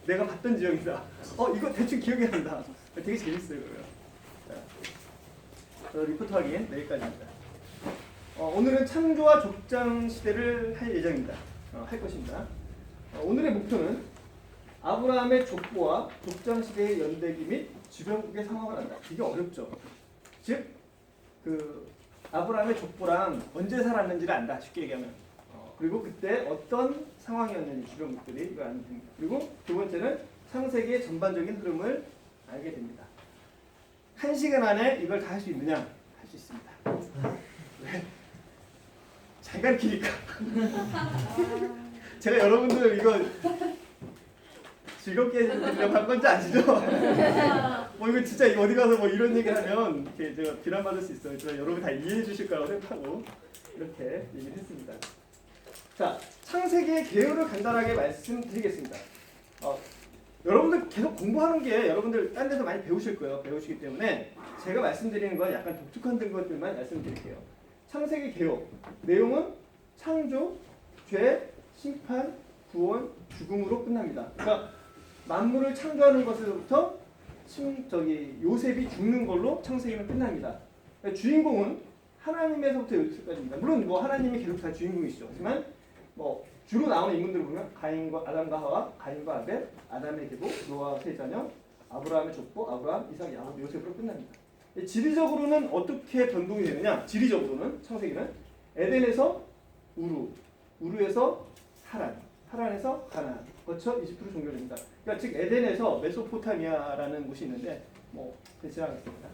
내가 봤던 지역이다. 이거 대충 기억이 난다. 되게 재밌어요. 자, 리포트 확인 내일까지입니다. 오늘은 창조와 족장 시대를 할 예정입니다. 할 것입니다. 오늘의 목표는 아브라함의 족보와 족장 시대의 연대기 및 주변국의 상황을 안다. 이게 어렵죠. 즉, 아브라함의 족보랑 언제 살았는지를 안다. 쉽게 얘기하면. 그리고 그때 어떤 상황이었는지 주변국들이 이걸 알면 됩니다. 그리고 두 번째는 창세기의 전반적인 흐름을 알게 됩니다. 1시간 안에 이걸 다 할 수 있느냐? 할 수 있습니다. 왜? 잘 가르치니까. 제가 여러분들 이거 즐겁게 해주려고 한 건지 아시죠? 이거 진짜 어디 가서 이런 얘기 하면 이렇게 제가 비난받을 수 있어요. 제가 여러분 다 이해해 주실 거라고 생각하고 이렇게 얘기를 했습니다. 자, 창세기의 개요를 간단하게 말씀드리겠습니다. 여러분들 계속 공부하는 게 여러분들 딴 데서 많이 배우실 거예요. 배우시기 때문에 제가 말씀드리는 건 약간 독특한 것들만 말씀드릴게요. 창세기 개요. 내용은 창조, 죄, 심판, 구원, 죽음으로 끝납니다. 그러니까 만물을 창조하는 것으로부터 요셉이 죽는 걸로 창세기는 끝납니다. 그러니까 주인공은 하나님에서부터 요셉까지입니다. 물론 하나님이 계속 다 주인공이시죠. 하지만 주로 나오는 인물들을 보면 아담과 하와, 가인과 아벨, 아담의 계보, 노아와 세 자녀, 아브라함의 족보, 아브라함, 이삭, 야곱, 요셉으로 끝납니다. 지리적으로는 어떻게 변동이 되느냐? 지리적으로는 창세기는 에덴에서 우르에서 하란에서 가나안, 거쳐 이집트로 종결됩니다. 그러니까 즉 에덴에서 메소포타미아라는 곳이 있는데 지나가겠습니다.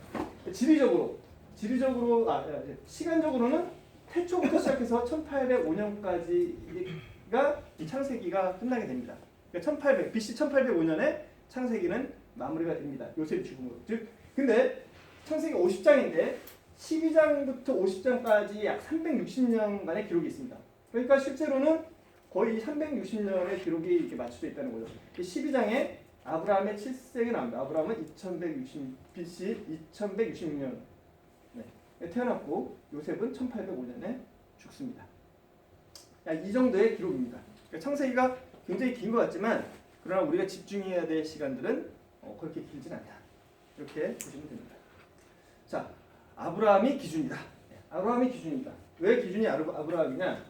시간적으로는 태초부터 시작해서 1805년까지가 이 창세기가 끝나게 됩니다. 그러니까 BC 1805년에 창세기는 마무리가 됩니다. 요셉 죽음으로. 근데 창세기 50장인데 12장부터 50장까지 약 360년간의 기록이 있습니다. 그러니까 실제로는 거의 360년의 기록이 이렇게 맞춰져 있다는 거죠. 12장에 아브라함의 7세가 나옵니다. 아브라함은 BC 2166년 태어났고 요셉은 1805년에 죽습니다. 이 정도의 기록입니다. 그러니까 창세기가 굉장히 긴 것 같지만 그러나 우리가 집중해야 될 시간들은 그렇게 길진 않다. 이렇게 보시면 됩니다. 자, 아브라함이 기준이다. 아브라함이 기준이다. 왜 기준이 아브라함이냐?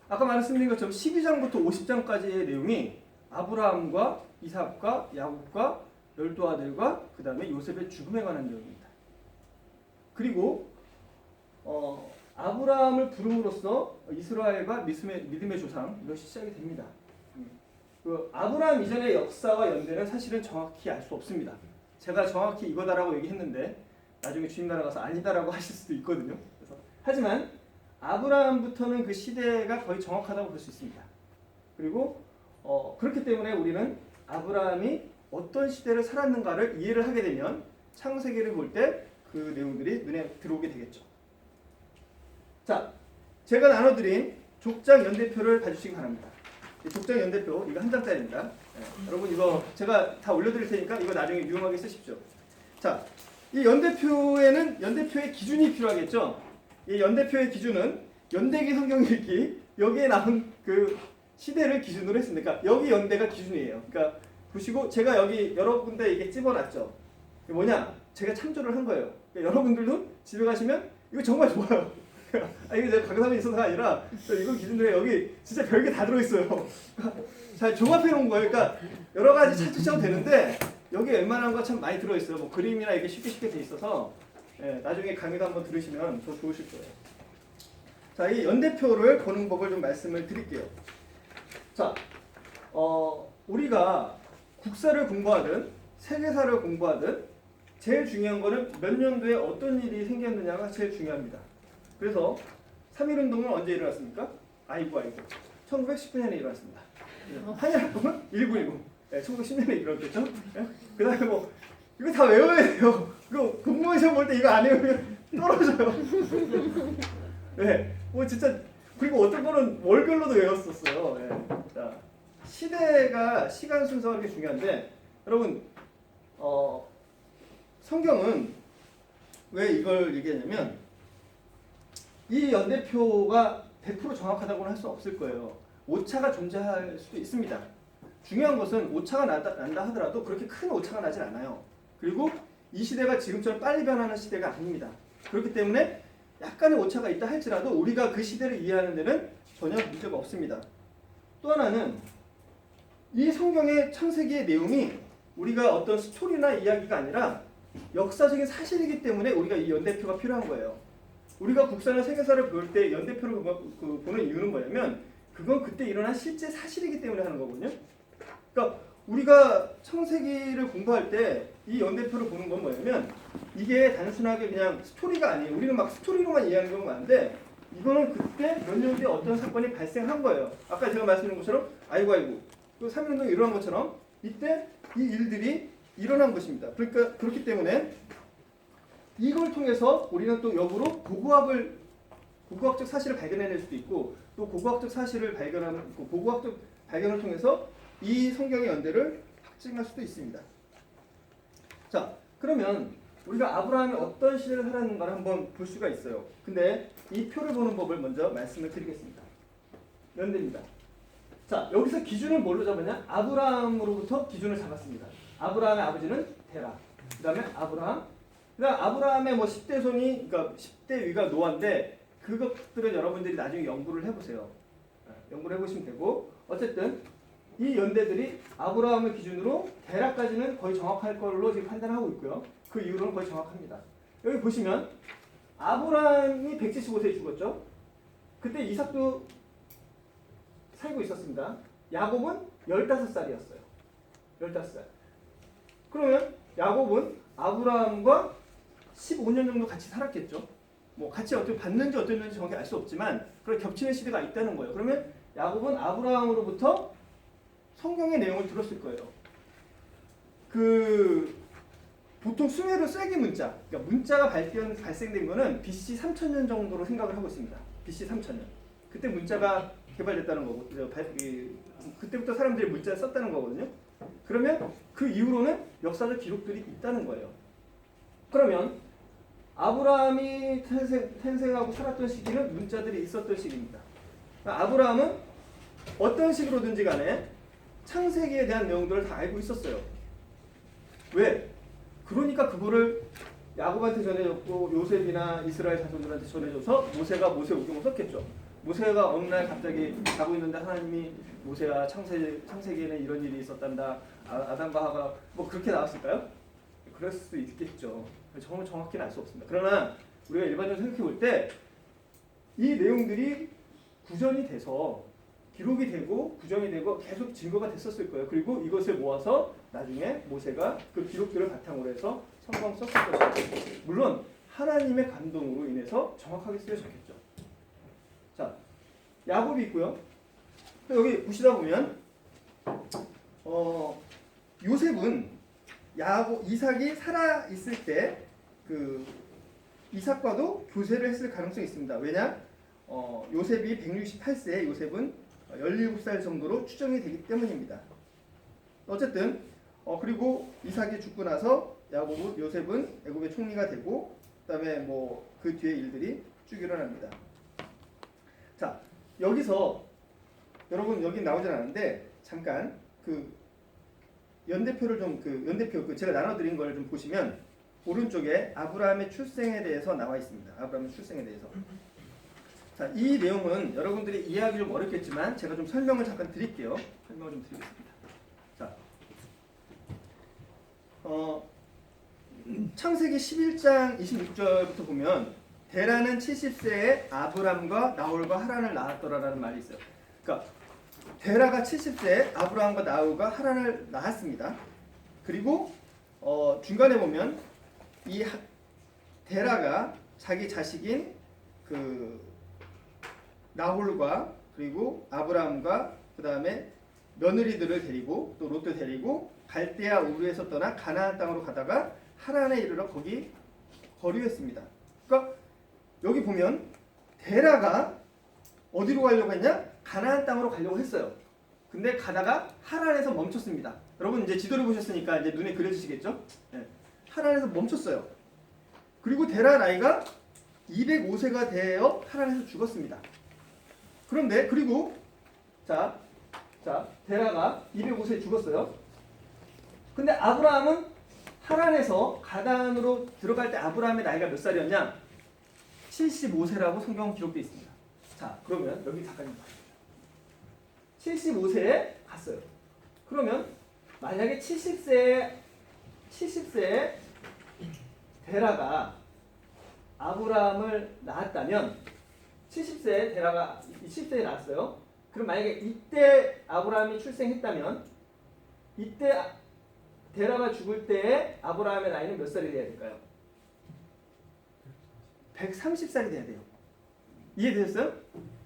아까 말씀드린 것처럼 12장부터 50장까지의 내용이 아브라함과 이삭과 야곱과 12아들과 그 다음에 요셉의 죽음에 관한 내용입니다. 그리고 아브라함을 부름으로써 이스라엘과 믿음의 조상 이것이 시작이 됩니다. 아브라함 이전의 역사와 연대는 사실은 정확히 알 수 없습니다. 제가 정확히 이거다라고 얘기했는데 나중에 주님 나라 가서 아니다라고 하실 수도 있거든요. 하지만 아브라함부터는 그 시대가 거의 정확하다고 볼 수 있습니다. 그리고 그렇기 때문에 우리는 아브라함이 어떤 시대를 살았는가를 이해를 하게 되면 창세기를 볼 때 그 내용들이 눈에 들어오게 되겠죠. 자, 제가 나눠드린 족장 연대표를 봐주시기 바랍니다. 족장 연대표 이거 한 장짜리입니다. 여러분 이거 제가 다 올려드릴 테니까 이거 나중에 유용하게 쓰십시오. 자, 이 연대표의 기준이 필요하겠죠. 이 연대표의 기준은 연대기 성경 읽기 여기에 나온 그 시대를 기준으로 했습니다. 그러니까 여기 연대가 기준이에요. 그러니까 보시고 제가 여기 여러 군데 이게 찝어놨죠. 이게 뭐냐? 제가 참조를 한 거예요. 그러니까 여러분들도 집에 가시면 이거 정말 좋아요. 이게 제가 강사에 있어서가 아니라 이거 기준으로 여기 진짜 별게 다 들어있어요. 잘 종합해 놓은 거예요. 그러니까 여러 가지 찾으셔도 되는데 여기 웬만한 거 참 많이 들어있어요. 그림이나 이게 쉽게 돼 있어서 나중에 강의도 한번 들으시면 더 좋으실 거예요. 자, 이 연대표를 보는 법을 좀 말씀을 드릴게요. 자, 우리가 국사를 공부하든 세계사를 공부하든 제일 중요한 거는 몇 년도에 어떤 일이 생겼느냐가 제일 중요합니다. 그래서 3.1운동은 언제 일어났습니까? 아이고 1919년에 일어났습니다. 한일합동은 1919 1910년에 일어났겠죠? 그 다음에 이거 다 외워야 돼요. 이거 공무원 시험 볼 때 이거 안 외우면 떨어져요. 네, 진짜 그리고 어떤 거는 월별로도 외웠었어요. 네. 자, 시간 순서가 이렇게 중요한데 여러분 성경은 왜 이걸 얘기하냐면 이 연대표가 100% 정확하다고는 할 수 없을 거예요. 오차가 존재할 수도 있습니다. 중요한 것은 오차가 난다 하더라도 그렇게 큰 오차가 나질 않아요. 그리고 이 시대가 지금처럼 빨리 변하는 시대가 아닙니다. 그렇기 때문에 약간의 오차가 있다 할지라도 우리가 그 시대를 이해하는 데는 전혀 문제가 없습니다. 또 하나는 이 성경의 창세기의 내용이 우리가 어떤 스토리나 이야기가 아니라 역사적인 사실이기 때문에 우리가 이 연대표가 필요한 거예요. 우리가 국사나 세계사를 볼 때 연대표를 보는 이유는 뭐냐면 그건 그때 일어난 실제 사실이기 때문에 하는 거거든요. 그러니까 우리가 창세기를 공부할 때 이 연대표를 보는 건 뭐냐면 이게 단순하게 그냥 스토리가 아니에요. 우리는 막 스토리로만 이해하는 경우가 많은데 이거는 그때 몇 년 뒤에 어떤 사건이 발생한 거예요. 아까 제가 말씀드린 것처럼 아이고 그 3.1운동이 일어난 것처럼 이때 이 일들이 일어난 것입니다. 그러니까 그렇기 때문에 이걸 통해서 우리는 또 역으로 고고학적 사실을 발견해낼 수도 있고 또 고고학적 사실을 고고학적 발견을 통해서 이 성경의 연대를 확증할 수도 있습니다. 자, 그러면 우리가 아브라함이 어떤 시대를 살았는가를 한번 볼 수가 있어요. 근데 이 표를 보는 법을 먼저 말씀을 드리겠습니다. 연대입니다. 자, 여기서 기준을 뭘로 잡았냐? 아브라함으로부터 기준을 잡았습니다. 아브라함의 아버지는 테라. 그 다음에 아브라함. 그 다음 아브라함의 뭐 10대 손이, 그러니까 10대 위가 노아인데 그것들은 여러분들이 나중에 연구를 해보세요. 연구를 해보시면 되고 어쨌든 이 연대들이 아브라함을 기준으로 데라까지는 거의 정확할 걸로 지금 판단하고 있고요. 그 이후로는 거의 정확합니다. 여기 보시면 아브라함이 175세에 죽었죠. 그때 이삭도 살고 있었습니다. 야곱은 15살이었어요. 15살. 그러면 야곱은 아브라함과 15년 정도 같이 살았겠죠. 뭐 같이 어떻게 봤는지 어땠는지 정확히 알 수 없지만 그런 겹치는 시대가 있다는 거예요. 그러면 야곱은 아브라함으로부터 성경의 내용을 들었을 거예요. 보통 수메르 쐐기 문자, 그러니까 문자가 발생된 거는 BC 3000년 정도로 생각을 하고 있습니다. BC 3000년. 그때 문자가 개발됐다는 거고, 그때부터 사람들이 문자를 썼다는 거거든요. 그러면 그 이후로는 역사적 기록들이 있다는 거예요. 그러면 아브라함이 탄생하고 살았던 시기는 문자들이 있었던 시기입니다. 그러니까 아브라함은 어떤 식으로든지 간에 창세기에 대한 내용들을 다 알고 있었어요. 왜? 그러니까 그거를 야곱한테 전해줬고 요셉이나 이스라엘 자손들한테 전해줘서 모세가 모세오경을 썼겠죠. 모세가 어느 날 갑자기 자고 있는데 하나님이 모세야 창세기에는 이런 일이 있었단다. 아담과 하가 뭐 그렇게 나왔을까요? 그럴 수도 있겠죠. 정확히는 알 수 없습니다. 그러나 우리가 일반적으로 생각해 볼 때 이 내용들이 구전이 돼서 기록이 되고 구정이 되고 계속 증거가 됐었을 거예요. 그리고 이것을 모아서 나중에 모세가 그 기록들을 바탕으로 해서 성경 썼을 것이죠. 물론 하나님의 감동으로 인해서 정확하게 쓰여졌겠죠. 자, 야곱이 있고요. 여기 보시다 보면 요셉은 이삭이 살아 있을 때 그 이삭과도 교제를 했을 가능성이 있습니다. 왜냐? 요셉이 168세에 요셉은 17살 정도로 추정이 되기 때문입니다. 어쨌든 그리고 이삭이 죽고 나서 요셉은 애굽의 총리가 되고 그다음에 뭐 그 뒤에 일들이 쭉 일어납니다. 자, 여기서 여러분 여기 나오진 않은데 잠깐 그 연대표를 제가 나눠드린 걸 좀 보시면 오른쪽에 아브라함의 출생에 대해서 나와 있습니다. 아브라함의 출생에 대해서. 자, 이 내용은 여러분들이 이해하기 좀 어렵겠지만 제가 좀 설명을 잠깐 드릴게요. 설명을 좀 드리겠습니다. 자, 창세기 11장 26절부터 보면 데라는 70세에 아브람과 나홀과 하란을 낳았더라라는 말이 있어요. 그러니까 데라가 70세에 아브람과 나홀과 하란을 낳았습니다. 그리고 중간에 보면 이 데라가 자기 자식인 그 나홀과 그리고 아브라함과 그 다음에 며느리들을 데리고 또 롯도 데리고 갈대아 우르에서 떠나 가나안 땅으로 가다가 하란에 이르러 거기 거류했습니다. 그러니까 여기 보면 데라가 어디로 가려고 했냐? 가나안 땅으로 가려고 했어요. 근데 가다가 하란에서 멈췄습니다. 여러분 이제 지도를 보셨으니까 이제 눈에 그려지시겠죠? 네. 하란에서 멈췄어요. 그리고 데라 나이가 205세가 되어 하란에서 죽었습니다. 그런데 그리고 자 자, 데라가 205세에 죽었어요. 근데 아브라함은 하란에서 가나안으로 들어갈 때 아브라함의 나이가 몇 살이었냐? 75세라고 성경 기록되어 있습니다. 자, 그러면 여기 잠깐 봐주세요. 75세에 갔어요. 그러면 만약에 70세에 데라가 아브라함을 낳았다면 70세에 데라가 70세에 낳았어요. 그럼 만약에 이때 아브라함이 출생했다면 이때 데라가 죽을 때에 아브라함의 나이는 몇 살이 돼야 될까요? 130살이 돼야 돼요. 이해되셨어요?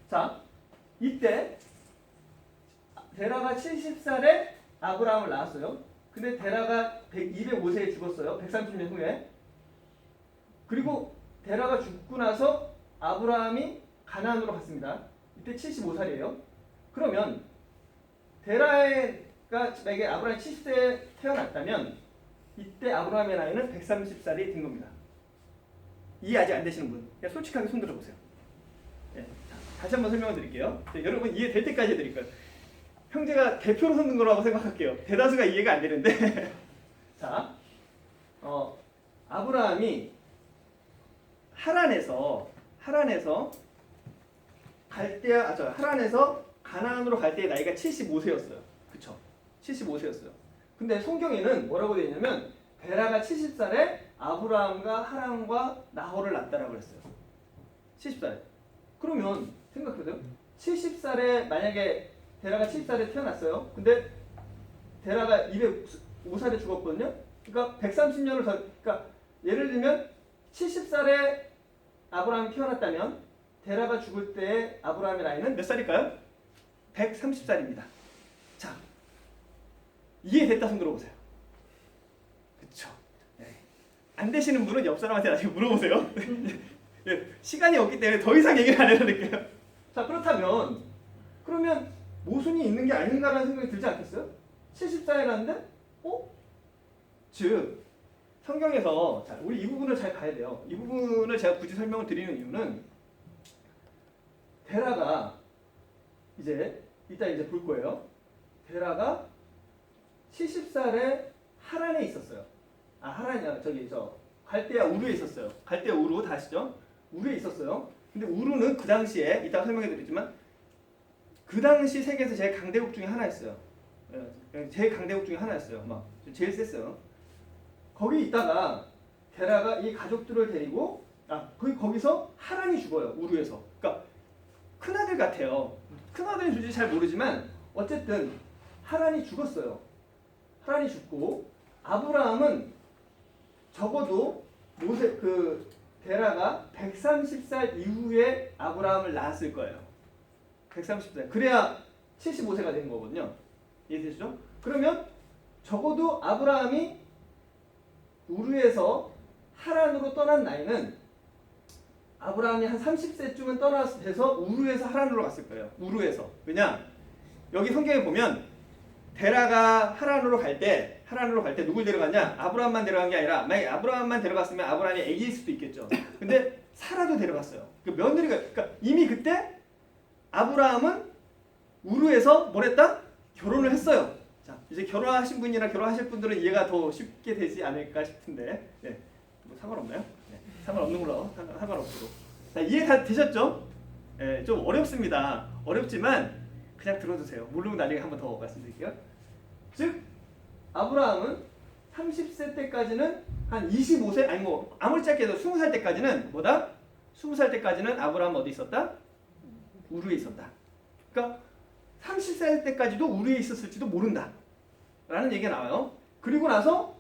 자, 이때 데라가 70살에 아브라함을 낳았어요. 근데 데라가 205세에 죽었어요. 130년 후에. 그리고 데라가 죽고 나서 아브라함이 가나안으로 갔습니다. 이때 75살이에요. 그러면 데라가 만약에 아브라함이 70세에 태어났다면 이때 아브라함의 나이는 130살이 된 겁니다. 이해 아직 안 되시는 분? 그냥 솔직하게 손 들어보세요. 네, 다시 한번 설명을 드릴게요. 네, 여러분 이해될 때까지 해드릴 거예요. 형제가 대표로 서는 거라고 생각할게요. 대다수가 이해가 안 되는데 자, 아브라함이 하란에서 하란에서 가나안으로 갈 때 나이가 75세였어요. 그쵸? 75세였어요. 근데 성경에는 뭐라고 되어 있냐면 데라가 70살에 아브라함과 하란과 나홀을 낳았다라고 그랬어요. 70살에. 그러면 생각해보세요. 70살에 만약에 데라가 70살에 태어났어요. 근데 데라가 205살에 죽었거든요. 그러니까 130년을 더, 그러니까 예를 들면 70살에 아브라함이 태어났다면 데라가 죽을 때 아브라함의 나이는 몇 살일까요? 130살입니다. 자, 이해됐다 손 들어보세요. 그쵸? 네. 안 되시는 분은 옆 사람한테 나중에 물어보세요. 시간이 없기 때문에 더 이상 얘기를 안 해도 될게요. 자, 그러면 모순이 있는 게 아닌가라는 생각이 들지 않겠어요? 70살에 났는데 즉 성경에서 자, 우리 이 부분을 잘 봐야 돼요. 이 부분을 제가 굳이 설명을 드리는 이유는 데라가 이따 볼 거예요. 데라가 70살에 하란에 있었어요. 갈대아 우르에 있었어요. 갈대아 우르 다 아시죠? 우르에 있었어요. 근데 우르는 그 당시에 이따 설명해 드리지만 그 당시 세계에서 제일 강대국 중에 하나였어요. 제일 강대국 중에 하나였어요. 막 제일 셌어요. 거기 있다가 데라가 이 가족들을 데리고 거기서 하란이 죽어요. 우르에서. 그러니까 큰아들 같아요. 큰아들인 줄지 잘 모르지만 어쨌든 하란이 죽었어요. 하란이 죽고 아브라함은 적어도 데라가 130살 이후에 아브라함을 낳았을 거예요. 130살. 그래야 75세가 된 거거든요. 이해되시죠? 그러면 적어도 아브라함이 우르에서 하란으로 떠난 나이는 아브라함이 한 30세쯤은 떠나서 우르에서 하란으로 갔을 거예요. 우르에서. 왜냐? 여기 성경에 보면 데라가 하란으로 갈 때 누굴 데려갔냐? 아브라함만 데려간 게 아니라 만약에 아브라함만 데려갔으면 아브라함이 애기일 수도 있겠죠. 근데 사라도 데려갔어요. 그러니까 이미 그때 아브라함은 우르에서 뭘 했다? 결혼을 했어요. 자, 이제 결혼하신 분이나 결혼하실 분들은 이해가 더 쉽게 되지 않을까 싶은데, 네, 뭐 상관없나요? 네, 상관없는 걸로 상관없도록. 자, 이해 다 되셨죠? 네, 좀 어렵습니다. 어렵지만 그냥 들어주세요. 모르면 나중에 한 번 더 말씀드릴게요. 즉, 아브라함은 30세 때까지는 한 25세 아니 뭐 아무리 짧게 해도 20살 때까지는 뭐다? 20살 때까지는 아브라함 어디 있었다? 우르에 있었다. 그러니까 30살 때까지도 우르에 있었을지도 모른다 라는 얘기가 나와요. 그리고 나서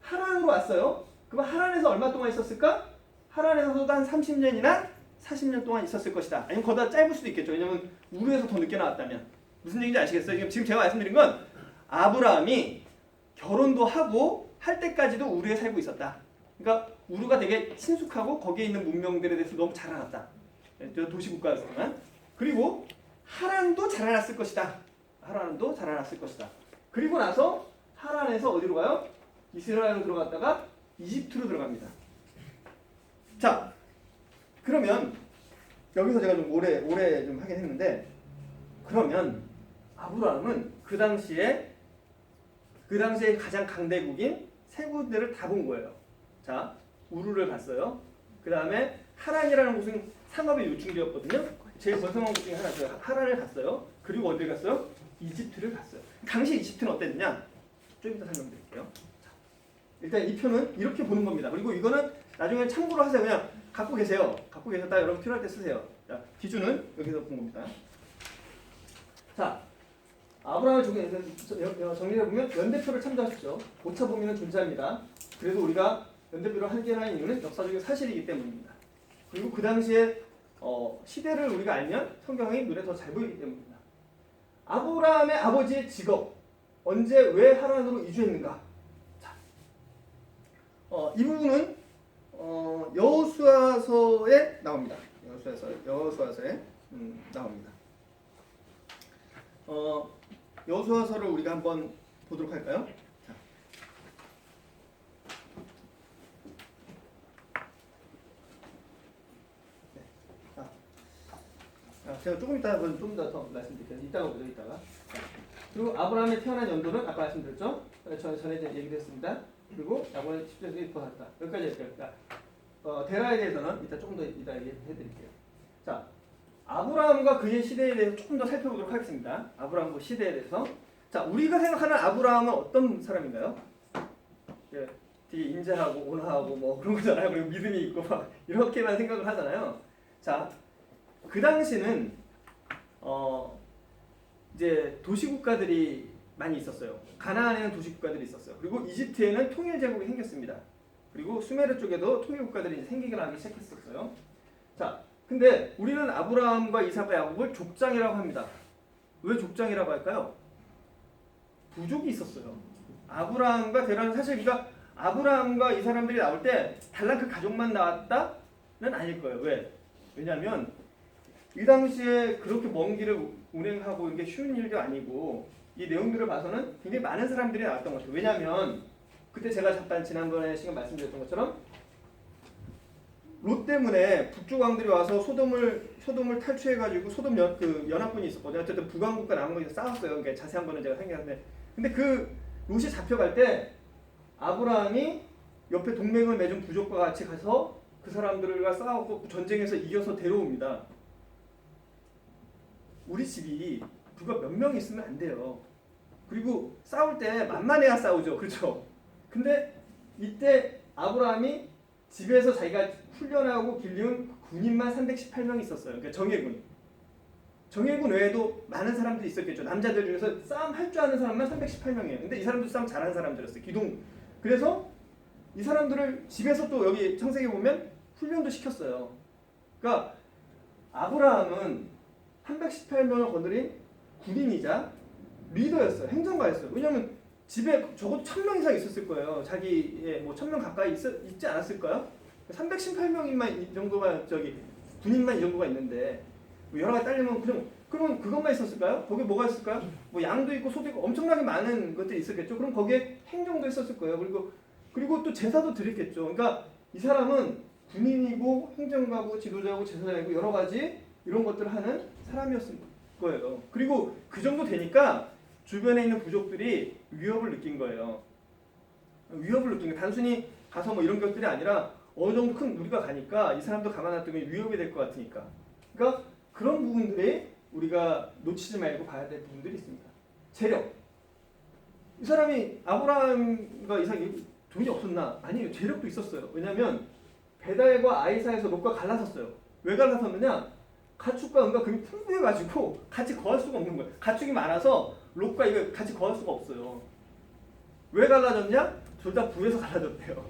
하란으로 왔어요. 그럼 하란에서 얼마 동안 있었을까? 하란에서도 한 30년이나 40년 동안 있었을 것이다. 아니면 거기다 짧을 수도 있겠죠. 왜냐면 우르에서 더 늦게 나왔다면. 무슨 얘기인지 아시겠어요? 지금 제가 말씀드린 건 아브라함이 결혼도 하고 할 때까지도 우르에 살고 있었다. 그러니까 우르가 되게 친숙하고 거기에 있는 문명들에 대해서 너무 잘 알았다. 도시국가였지만. 그리고 하란도 잘 알았을 것이다. 그리고 나서 하란에서 어디로 가요? 이스라엘로 들어갔다가 이집트로 들어갑니다. 자, 그러면 여기서 제가 좀 오래 좀 하긴 했는데 그러면 아브라함은 그 당시에 가장 강대국인 세 군데를 다 본 거예요. 자, 우르를 갔어요. 그 다음에 하란이라는 곳은 상업의 요충지였거든요. 제일 번성한 곳 중에 하나죠. 하란을 갔어요. 그리고 어디 갔어요? 이집트를 갔어요. 당시 이집트는 어땠느냐? 좀 이따 설명드릴게요. 자, 일단 이 표는 이렇게 보는 겁니다. 그리고 이거는 나중에 참고로 하세요. 그냥 갖고 계세요. 갖고 계셨다 여러분 필요할 때 쓰세요. 자, 기준은 여기서 본 겁니다. 자, 아브라함을 정리해보면 연대표를 참조하십시오. 오차 범위는 존재합니다. 그래도 우리가 연대표를 하게 하는 이유는 역사적인 사실이기 때문입니다. 그리고 그 당시에 시대를 우리가 알면 성경이 눈에 더 잘 보이기 때문입니다. 아브라함의 아버지의 직업, 언제 왜 하란으로 이주했는가? 자, 이 부분은 여호수아서에 나옵니다. 여호수아서에 나옵니다. 여호수아서를 우리가 한번 보도록 할까요? 제가 조금 이따 좀 더 말씀드릴게요. 이따가 보죠, 이따가. 그리고 아브라함이 태어난 연도는 아까 말씀드렸죠? 전에 얘기를 했습니다. 그리고 아브라함이 10세에 도왔다. 여기까지 할게요. 데라에 대해서는 이따 조금 더 이따 얘기해드릴게요. 자, 아브라함과 그의 시대에 대해서 조금 더 살펴보도록 하겠습니다. 아브라함과 시대에 대해서. 자, 우리가 생각하는 아브라함은 어떤 사람인가요? 예, 되게 인자하고 온화하고 뭐 그런 거잖아요. 그리고 믿음이 있고 막 이렇게만 생각을 하잖아요. 자, 그 당시는 이제 도시국가들이 많이 있었어요. 가나안에는 도시국가들이 있었어요. 그리고 이집트에는 통일제국이 생겼습니다. 그리고 수메르 쪽에도 통일국가들이 이제 생기기 나기 시작했었어요. 자, 근데 우리는 아브라함과 이삭과 야곱을 족장이라고 합니다. 왜 족장이라고 할까요? 부족이 있었어요. 아브라함과 데라는 사실 우리가 아브라함과 이 사람들이 나올 때 달랑 그 가족만 나왔다는 아닐 거예요. 왜? 왜냐하면 이 당시에 그렇게 먼 길을 운행하고 이게 쉬운 일도 아니고 이 내용들을 봐서는 굉장히 많은 사람들이 나왔던 것 같아요. 왜냐하면 그때 제가 잠깐 지난번에 시간 말씀드렸던 것처럼 롯 때문에 북쪽 왕들이 와서 소돔을 탈취해가지고 소돔 연합군이 있었거든요. 어쨌든 북왕국과 남왕국이 싸웠어요. 그러니까 자세한 거는 제가 생각하는데, 근데 그 롯이 잡혀갈 때 아브라함이 옆에 동맹을 맺은 부족과 같이 가서 그 사람들과 싸우고 전쟁에서 이겨서 데려옵니다. 우리 집이 누가 몇 명 있으면 안 돼요. 그리고 싸울 때 만만해야 싸우죠. 그렇죠? 근데 이때 아브라함이 집에서 자기가 훈련하고 길리운 군인만 318명 있었어요. 그러니까 정예군 외에도 많은 사람들이 있었겠죠. 남자들 중에서 싸움 할 줄 아는 사람만 318명이에요. 근데 이 사람도 싸움 잘하는 사람들이었어요. 그래서 이 사람들을 집에서 또 여기 창세기 보면 훈련도 시켰어요. 그러니까 아브라함은 318명을 거느린 군인이자 리더였어요. 행정가였어요. 왜냐하면 집에 적어도 1000명 이상 있었을 거예요. 자기의 뭐 1000명 가까이 있지 않았을까요? 318명인만 이 정도가 군인만 이 정도가 있는데 뭐 여러 가지 딸리면 그러면 그것만 있었을까요? 거기에 뭐가 있을까요? 뭐 양도 있고 소도 있고 엄청나게 많은 것들이 있었겠죠. 그럼 거기에 행정도 있었을 거예요. 그리고 또 제사도 드렸겠죠. 그러니까 이 사람은 군인이고 행정가고 지도자고 제사장이고 여러 가지 이런 것들을 하는 사람이었을 거예요. 그리고 그 정도 되니까 주변에 있는 부족들이 위협을 느낀 거예요. 위협을 느낀 게 단순히 가서 뭐 이런 것들이 아니라 어느 정도 큰 무리가 가니까 이 사람도 가만 놔두면 위협이 될 것 같으니까. 그러니까 그런 부분들이 우리가 놓치지 말고 봐야 될 부분들이 있습니다. 재력. 이 사람이 아브라함과 이삭이 돈이 없었나? 아니에요. 재력도 있었어요. 왜냐하면 베달과 아이사에서 롯과 갈라섰어요. 왜 갈라섰느냐? 가축과 은과 금이 풍부해가지고 같이 거할 수가 없는 거예요. 가축이 많아서 롯과 이거 같이 거할 수가 없어요. 왜 갈라졌냐? 둘 다 부에서 갈라졌대요.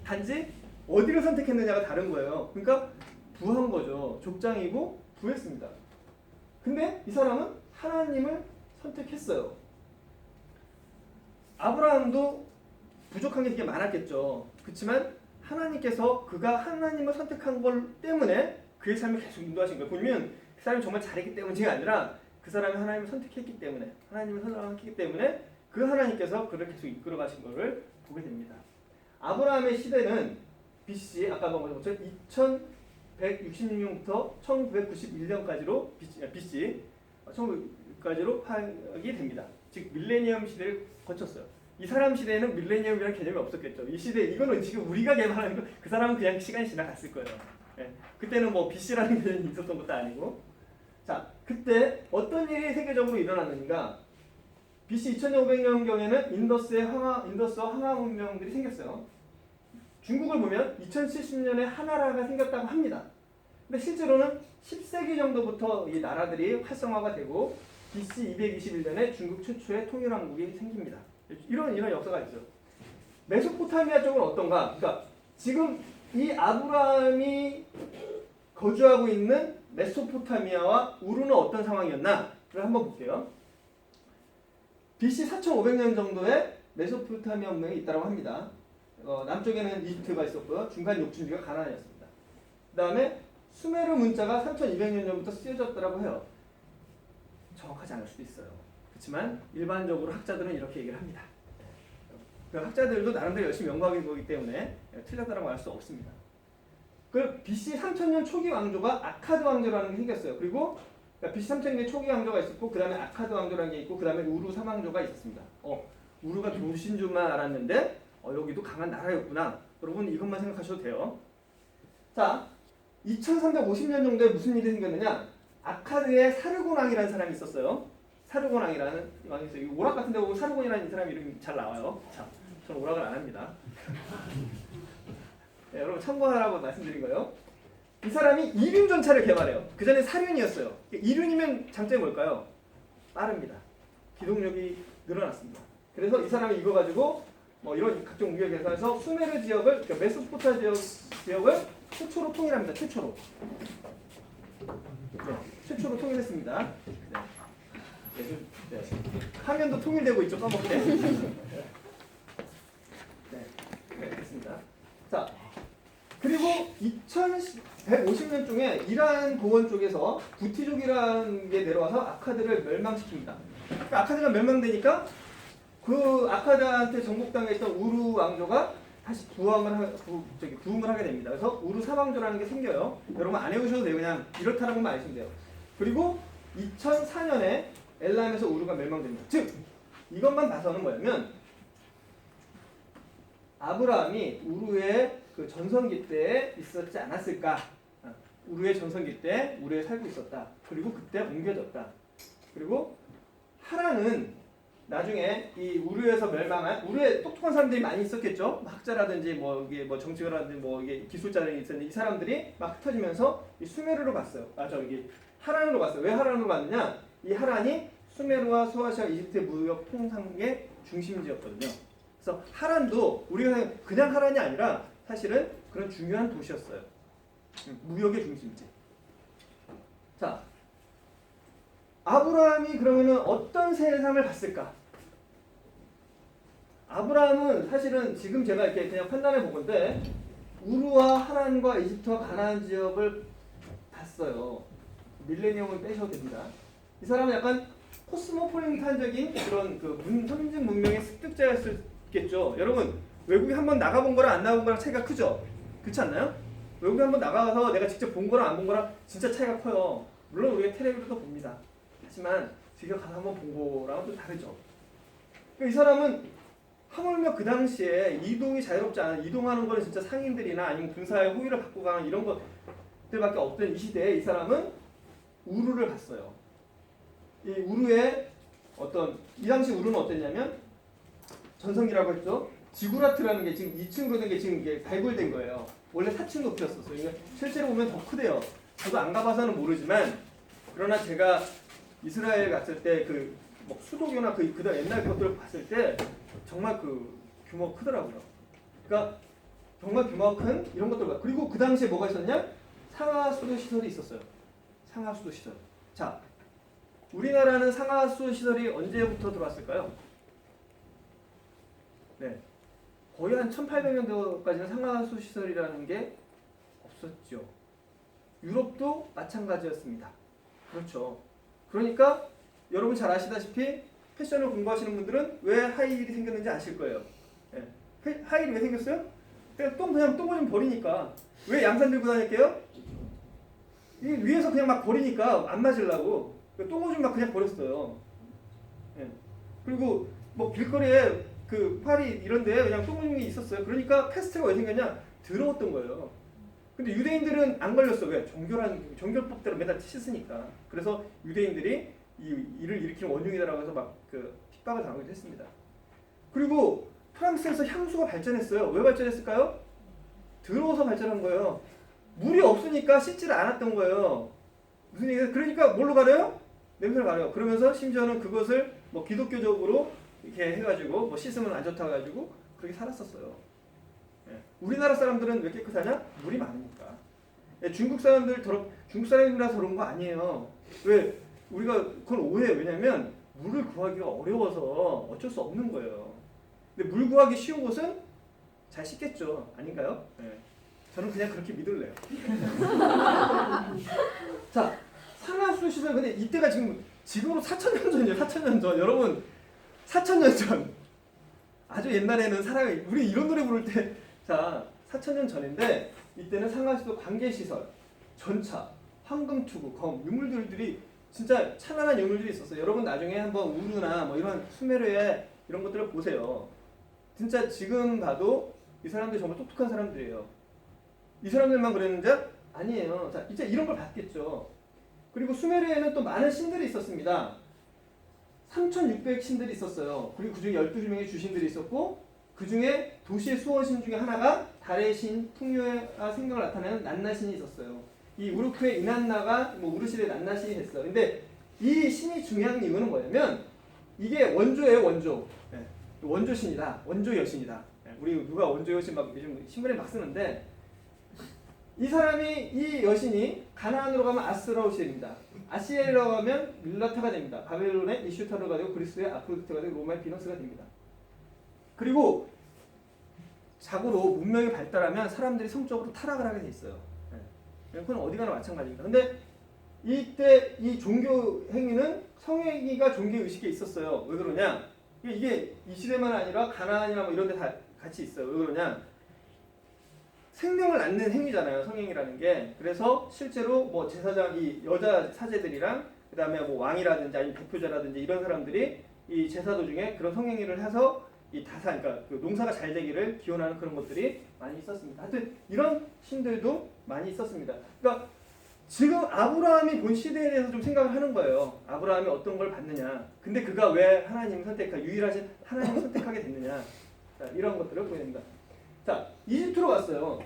단지 어디를 선택했느냐가 다른 거예요. 그러니까 부한 거죠. 족장이고 부했습니다. 근데 이 사람은 하나님을 선택했어요. 아브라함도 부족한 게 되게 많았겠죠. 그렇지만 하나님께서 그가 하나님을 선택한 걸 때문에 그의 삶을 계속 인도하신 거예요. 보면 그 사람이 정말 잘했기 때문이 아니라 그 사람이 하나님을 선택했기 때문에 하나님을 선택했기 때문에 그 하나님께서 그를 계속 이끌어 가신 것을 보게 됩니다. 아브라함의 시대는 BC 아까 말한 것처럼 2166년부터 1991년까지로 BC 시대까지로 파악이 됩니다. 즉 밀레니엄 시대를 거쳤어요. 이 사람 시대에는 밀레니엄이라는 개념이 없었겠죠. 이 시대 이거는 지금 우리가 개발하는 거, 그 사람은 그냥 시간이 지나갔을 거예요. 예. 그때는 뭐 BC라는 개념이 있었던 것도 아니고. 자, 그때 어떤 일이 세계적으로 일어났는가? BC 2500년경에는 인더스와 항하 문명들이 생겼어요. 중국을 보면 2070년에 하나라가 생겼다고 합니다. 근데 실제로는 10세기 정도부터 이 나라들이 활성화가 되고 BC 221년에 중국 최초의 통일왕국이 생깁니다. 이런 역사가 있어요. 메소포타미아 쪽은 어떤가? 그러니까 지금 이 아브라함이 거주하고 있는 메소포타미아와 우르는 어떤 상황이었나를 한번 볼게요. BC 4500년 정도에 메소포타미아 문명이 있다고 합니다. 남쪽에는 이집트가 있었고요. 중간 욕진지가 가나안이었습니다. 그 다음에 수메르 문자가 3200년 전부터 쓰여졌다고 해요. 정확하지 않을 수도 있어요. 그렇지만 일반적으로 학자들은 이렇게 얘기를 합니다. 그 학자들도 나름대로 열심히 연구하는 거기 때문에 틀렸다고 할 수 없습니다. 그 BC 3000년 초기 왕조가 아카드 왕조라는 게 생겼어요. 그리고 BC 3000년 초기 왕조가 있었고 그 다음에 아카드 왕조라는 게 있고 그 다음에 우루 3왕조가 있었습니다. 우루가 도시인 줄만 알았는데 여기도 강한 나라였구나. 여러분 이것만 생각하셔도 돼요. 자, 2350년 정도에 무슨 일이 생겼느냐? 아카드에 사르곤 왕이라는 사람이 있었어요. 사르곤 왕이라는 왕이 있어요. 오락 같은 데 보면 사르곤이라는 이 사람 이름이 잘 나와요. 자, 저는 오락을 안 합니다. 네, 여러분 참고하라고 말씀드린 거예요. 이 사람이 이륜 전차를 개발해요. 그 전에 사륜이었어요. 이륜이면 장점이 뭘까요? 빠릅니다. 기동력이 늘어났습니다. 그래서 이 사람이 이거 가지고 뭐 이런 각종 무기를 개발해서 수메르 지역을, 그러니까 메소포타 지역을 최초로 통일합니다. 최초로. 네, 최초로 통일했습니다. 네. 화면도 통일되고 있죠, 까먹게. 네, 됐습니다. 자, 그리고 2150년 중에 이란 고원 쪽에서 부티족이라는 게 내려와서 아카드를 멸망시킵니다. 그러니까 아카드가 멸망되니까 그 아카드한테 정복당해 있던 우루 왕조가 다시 부흥을 하게 됩니다. 그래서 우루 3왕조라는 게 생겨요. 여러분 안 해오셔도 돼요. 그냥 이렇다는 것만 아시면 돼요. 그리고 2004년에 엘람에서 우루가 멸망됩니다. 즉 이것만 봐서는 뭐냐면 아브라함이 우루의 그 전성기 때에 있었지 않았을까? 우루의 전성기 때 우루에 살고 있었다. 그리고 그때 옮겨졌다. 그리고 하란은 나중에 이 우르에서 멸망한 우르에 똑똑한 사람들이 많이 있었겠죠. 학자라든지 뭐 이게 뭐 정치가라든지 뭐 이게 기술자들이 있었는데 이 사람들이 막 흩어지면서 이 수메르로 갔어요. 저기 하란으로 갔어요. 왜 하란으로 갔느냐? 이 하란이 수메르와 소아시아 이집트의 무역 통상의 중심지였거든요. 그래서 하란도 우리가 그냥 하란이 아니라 사실은 그런 중요한 도시였어요. 무역의 중심지. 자, 아브라함이 그러면은 어떤 세상을 봤을까? 아브라함은 사실은 지금 제가 이렇게 그냥 판단해 보건데 우르와 하란과 이집트와 가나안 지역을 봤어요. 밀레니엄을 빼셔도 됩니다. 이 사람은 약간 코스모폴리탄적인 그런 그 선진 문명의 습득자였겠죠. 여러분 외국에 한번 나가본 거랑 안 나가본 거랑 차이가 크죠? 그렇지 않나요? 외국에 한번 나가서 내가 직접 본 거랑 안 본 거랑 진짜 차이가 커요. 물론 우리가 텔레비전도 봅니다. 하지만 직접 가서 한번 본 거랑은 또 다르죠. 이 사람은 하물며 그 당시에 이동이 자유롭지 않은, 이동하는 거는 진짜 상인들이나 아니면 군사의 호의를 받고 가는 이런 것들밖에 없던 이 시대에 이 사람은 우르를 봤어요. 이 우르의 이 당시 우르는 어땠냐면 전성기라고 했죠. 지구라트라는 게 지금 2층으로 된 게 지금 이게 발굴된 거예요. 원래 4층 높이였었어요. 그러니까 실제로 보면 더 크대요. 저도 안 가봐서는 모르지만 그러나 제가 이스라엘 갔을 때 그 뭐 수도교나 그다음 옛날 것들을 봤을 때 정말 그 규모가 크더라고요. 그러니까 정말 규모가 큰 이런 것들 봐. 그리고 그 당시에 뭐가 있었냐? 상하수도 시설이 있었어요. 상하수도 시설. 자, 우리나라는 상하수도 시설이 언제부터 들어왔을까요? 네, 거의 한 1800년도까지는 상하수 시설이라는 게 없었죠. 유럽도 마찬가지였습니다. 그렇죠. 그러니까 여러분 잘 아시다시피 패션을 공부하시는 분들은 왜 하이힐이 생겼는지 아실 거예요. 네. 하이힐이 왜 생겼어요? 그냥 똥을 좀 버리니까. 왜 양산 들고 다닐게요? 이 위에서 그냥 막 버리니까 안 맞으려고. 똥오줌 막 그냥 버렸어요. 예. 그리고 뭐 길거리에 그 파리 이런데 그냥 똥오줌이 있었어요. 그러니까 패스트가 왜 생겼냐? 더러웠던 거예요. 근데 유대인들은 안 걸렸어. 왜? 정결법대로 맨날 씻으니까. 그래서 유대인들이 이 일을 일으키는 원흉이다라고 해서 막 그 핍박을 당하기도 했습니다. 그리고 프랑스에서 향수가 발전했어요. 왜 발전했을까요? 더러워서 발전한 거예요. 물이 없으니까 씻지를 않았던 거예요. 무슨 얘기예요? 그러니까 뭘로 가려요? 냄새를 가려요. 그러면서 심지어는 그것을 뭐 기독교적으로 이렇게 해가지고 뭐 씻으면 안 좋다고 해가지고 그렇게 살았었어요. 예. 우리나라 사람들은 왜 깨끗하냐? 물이 많으니까. 예, 중국 사람이라서 그런 거 아니에요. 왜? 우리가 그건 오해예요. 왜냐면 물을 구하기가 어려워서 어쩔 수 없는 거예요. 근데 물 구하기 쉬운 곳은 잘 씻겠죠. 아닌가요? 예. 저는 그냥 그렇게 믿을래요. 자, 상하수 시설. 근데 이때가 지금으로 4,000년 전이에요. 4,000년 전. 여러분, 4,000년 전. 아주 옛날에는 사람이 우리 이런 노래 부를 때, 자, 4,000년 전인데 이때는 상하수도 관계시설, 전차, 황금투구, 검, 유물들이 진짜 찬란한 유물들이 있었어요. 여러분 나중에 한번 우르나 뭐 이런 수메르의 이런 것들을 보세요. 진짜 지금 봐도 이 사람들이 정말 똑똑한 사람들이에요. 이 사람들만 그랬는데 아니에요. 자, 이제 이런 걸 봤겠죠. 그리고 수메르에는 또 많은 신들이 있었습니다. 3,600 신들이 있었어요. 그리고 그중에 12명의 주신들이 있었고 그 중에 도시의 수호신 중에 하나가 달의 신, 풍요와 생명을 나타내는 난나신이 있었어요. 이 우르크의 이난나가 뭐 우르실의 난나신이 됐어요. 근데 이 신이 중요한 이유는 뭐냐면 이게 원조예요, 원조. 네. 원조신이다. 원조 여신이다. 네. 우리 누가 원조 여신 막 요즘 신문에 막 쓰는데 이 사람이 이 여신이 가나안으로 가면 아스라우시엘입니다. 아시엘로 가면 밀라타가 됩니다. 바벨론의 이슈타르가 되고 그리스의 아프로디테가 되고 로마의 비너스가 됩니다. 그리고 자고로 문명이 발달하면 사람들이 성적으로 타락을 하게 돼 있어요. 그건 어디 가나 마찬가지입니다. 근데 이때 이 종교 행위는 성행위가 종교 의식에 있었어요. 왜 그러냐? 이게 이 시대만 아니라 가나안이나 뭐 이런 데 다 같이 있어요. 왜 그러냐? 생명을 낳는 행위잖아요. 성행이라는 게. 그래서 실제로 뭐 제사장이 여자 사제들이랑 그다음에 뭐 왕이라든지 아니면 대표자라든지 이런 사람들이 이 제사 도중에 그런 성행위를 해서 이 다산, 그러니까 그 농사가 잘 되기를 기원하는 그런 것들이 많이 있었습니다. 하여튼 이런 신들도 많이 있었습니다. 그러니까 지금 아브라함이 본 시대에 대해서 좀 생각을 하는 거예요. 아브라함이 어떤 걸 받느냐. 근데 그가 왜 유일하신 하나님을 선택하게 됐느냐. 자, 이런 것들을 보게 됩니다. 자, 이집트로 갔어요.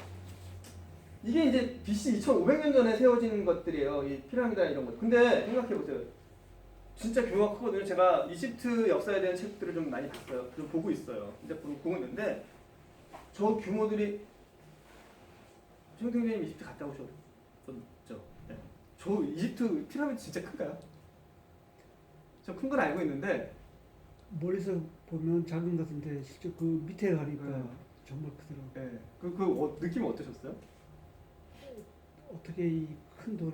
이게 이제 BC 2500년 전에 세워진 것들이에요. 이 피라미드나 이런 것. 근데 생각해보세요. 진짜 규모가 크거든요. 제가 이집트 역사에 대한 책들을 좀 많이 봤어요. 좀 보고 있어요. 근데 보고 있는데 저 규모들이 최영태님 이집트 갔다 오셨죠? 네. 저 이집트 피라미드 진짜 큰가요? 저 큰 건 알고 있는데 멀리서 보면 작은 것 같은데 실제 그 밑에 가니까 정말 크더라고요. 네. 느낌 어떠셨어요? 어떻게 이 큰 돌을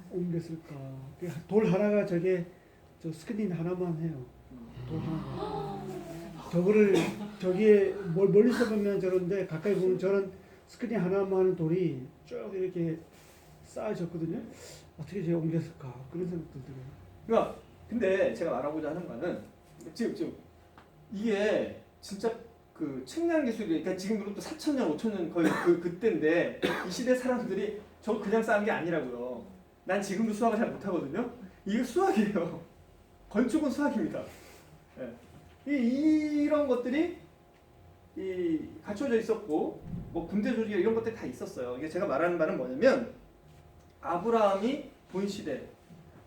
옮겼을까? 돌 하나가 저게 저 스크린 하나만 해요. 돌 하나. 저거를 저기에 멀리서 보면 저런데 가까이 보면 저런 스크린 하나만 하는 돌이 쭉 이렇게 쌓여졌거든요. 어떻게 저게 옮겼을까? 그런 생각 들더라고요. 그러니까 근데 제가 말하고자 하는 거는 지금 이게 진짜 그 측량 기술이 그러니까 지금으로부터 4,000년, 5,000년 거의 그때인데 이 시대 사람들이 저 그냥 쌓은 게 아니라고요. 난 지금도 수학을 잘 못하거든요. 이게 수학이에요. 건축은 수학입니다. 네. 이런 것들이 갖춰져 있었고 뭐 군대 조직 이런 것들이 다 있었어요. 이게 제가 말하는 바는 뭐냐면 아브라함이 본 시대.